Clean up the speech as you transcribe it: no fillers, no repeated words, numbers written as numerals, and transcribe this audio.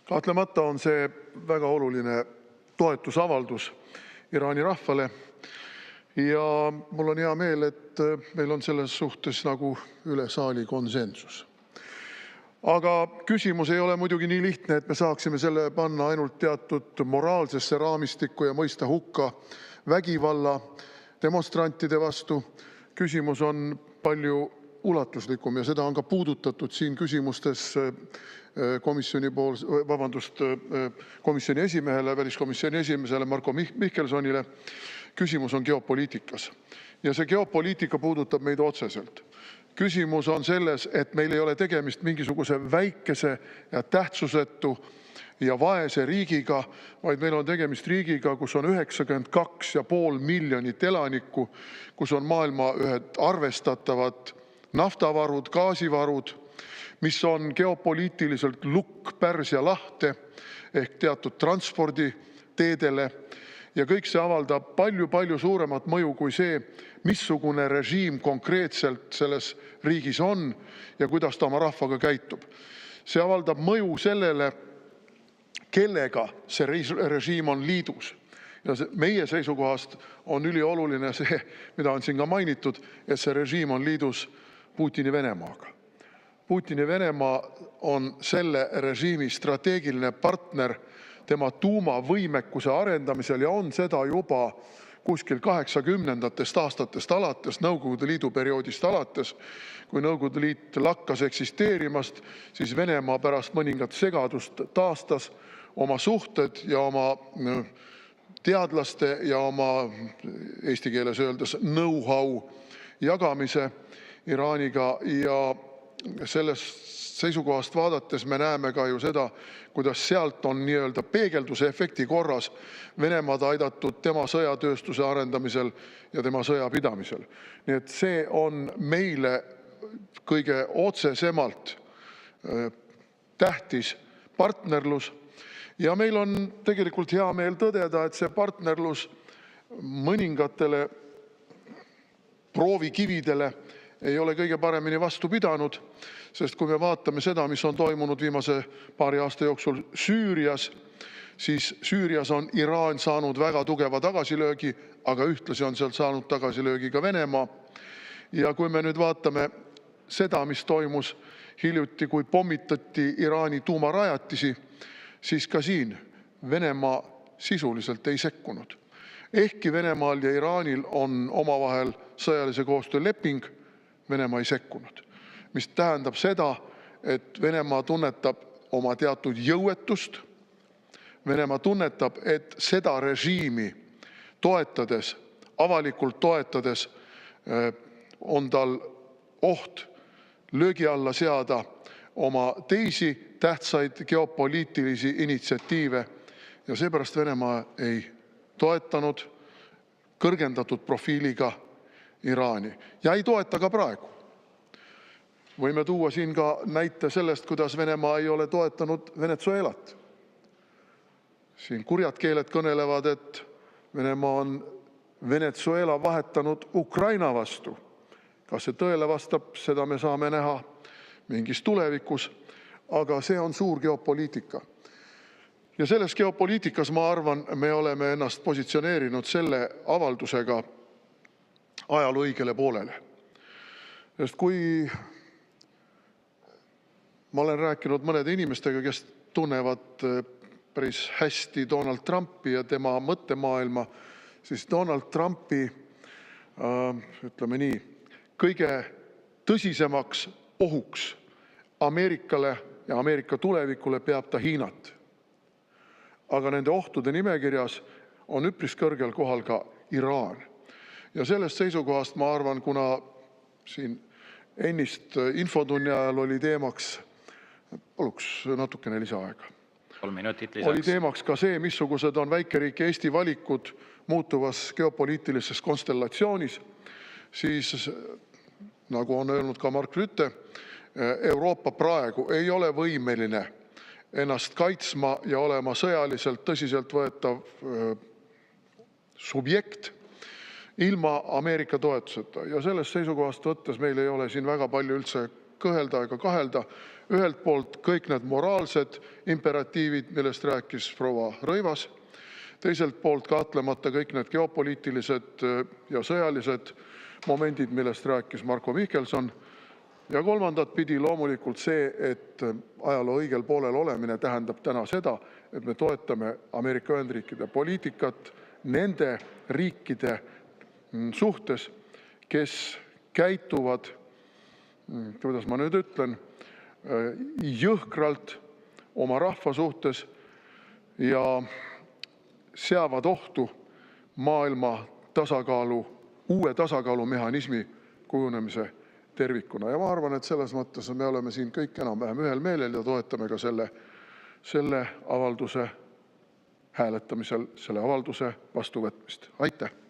Kahtlemata on see väga oluline toetusavaldus Iraani rahvale. Ja mul on hea meel, et meil on selles suhtes nagu üle saali konsensus. Aga küsimus ei ole muidugi nii lihtne, et me saaksime selle panna ainult teatud moraalsesse raamistikku ja mõista hukka vägivalla demonstrantide vastu. Küsimus on palju ulatuslikum ja seda on ka puudutatud siin küsimustes komisjoni esimehele, väliskomisjoni esimesele Marko Mihkelsonile. Küsimus on geopoliitikas ja see geopoliitika puudutab meid otseselt. Küsimus on selles, et meil ei ole tegemist mingisuguse väikese ja tähtsusetu ja vaese riigiga, vaid meil on tegemist riigiga, kus on 92,5 miljonit elanikku, kus on maailma ühed arvestatavad naftavarud, gaasivarud, mis on geopoliitiliselt lukk Pärsia lahte ehk teatud transporditeedele. Ja kõik see avaldab palju suuremat mõju kui see, missugune režiim konkreetselt selles riigis on ja kuidas ta oma rahvaga käitub. See avaldab mõju sellele, kellega see režiim on liidus. Ja meie seisukohast on ülioluline see, mida on siin ka mainitud, et see režiim on liidus Putini Venemaaga. Putini Venemaa on selle režiimi strateegiline partner tema tuumavõimekuse arendamisel ja on seda juba kuskil 80ndatest aastatest alates, Nõukogude Liidu perioodist alates. Kui Nõukogude Liit lakkas eksisteerimast, siis Venemaa pärast mõningat segadust taastas oma suhted ja oma teadlaste ja oma eesti keeles öeldes know-how jagamise Iraaniga ja sellest seisukohast vaadates me näeme ka ju seda, kuidas sealt on nii-öelda peegelduse efekti korras Venemaad aidatud tema sõjatööstuse arendamisel ja tema sõjapidamisel. Nii et see on meile kõige otsesemalt tähtis partnerlus ja meil on tegelikult hea meel tõdeda, et see partnerlus mõningatele proovikividele ei ole kõige paremini vastu pidanud, sest kui me vaatame seda, mis on toimunud viimase paari aasta jooksul Süürias, siis Süürias on Iraan saanud väga tugeva tagasilöögi, aga ühtlasi on sealt saanud tagasilöögi ka Venemaa. Ja kui me nüüd vaatame seda, mis toimus hiljuti, kui pommitati Iraani tuumarajatisi, siis ka siin Venemaa sisuliselt ei sekkunud. Ehkki Venemaal ja Iraanil on omavahel sõjalise koostöö leping, Venemaa ei sekkunud, mis tähendab seda, et Venemaa tunnetab oma teatud jõuetust. Venemaa tunnetab, et seda režiimi toetades, avalikult toetades on tal oht löögi alla seada oma teisi tähtsaid geopoliitilisi initsiatiive ja seepärast Venemaa ei toetanud kõrgendatud profiiliga Iraani ja ei toeta ka praegu. Võime tuua siin ka näite sellest, kuidas Venemaa ei ole toetanud Venezuelat. Siin kurjad keeled kõnelevad, et Venemaa on Venezuela vahetanud Ukraina vastu. Kas see tõele vastab, seda me saame näha mingis tulevikus, aga see on suur geopoliitika. Ja selles geopoliitikas, ma arvan, me oleme ennast positsioneerinud selle avaldusega ajaloo õigele poolele. Sest kui ma olen rääkinud mõnede inimestega, kes tunnevad päris hästi Donald Trumpi ja tema mõttemaailma, siis Donald Trumpi, ütleme nii, kõige tõsisemaks ohuks Ameerikale ja Ameerika tulevikule peab ta Hiinat. Aga nende ohtude nimekirjas on üpris kõrgel kohal ka Iraan. Ja sellest seisukohast ma arvan, kuna siin ennist infotunni ajal oli teemaks, paluks natukene lisaaega. 3 minutit lisaks. Oli teemaks ka see, missugused on väikeriik Eesti valikud muutuvas geopoliitilises konstellatsioonis, siis nagu on öelnud ka Mark Rutte, Euroopa praegu ei ole võimeline ennast kaitsma ja olema sõjaliselt tõsiselt võetav subjekt ilma Ameerika toetuseta. Ja sellest seisukohast võttes meil ei ole siin väga palju üldse kõhelda ega kahelda. Ühelt poolt kõik need moraalsed imperatiivid, millest rääkis proua Rõivas, teiselt poolt kahtlemata kõik need geopoliitilised ja sõjalised momendid, millest rääkis Marko Mihkelson, ja kolmandat pidi loomulikult see, et ajaloo õigel poolel olemine tähendab täna seda, et me toetame Ameerika Ühendriikide poliitikat nende riikide suhtes, kes käituvad, kuidas ma nüüd ütlen, jõhkralt oma rahva suhtes ja seavad ohtu maailma tasakaalu, uue tasakaalumehhanismi kujunemise tervikuna. Ja ma arvan, et selles mõttes me oleme siin kõik enam-vähem ühel meelel ja toetame ka selle avalduse hääletamisel selle avalduse vastuvõtmist. Aitäh!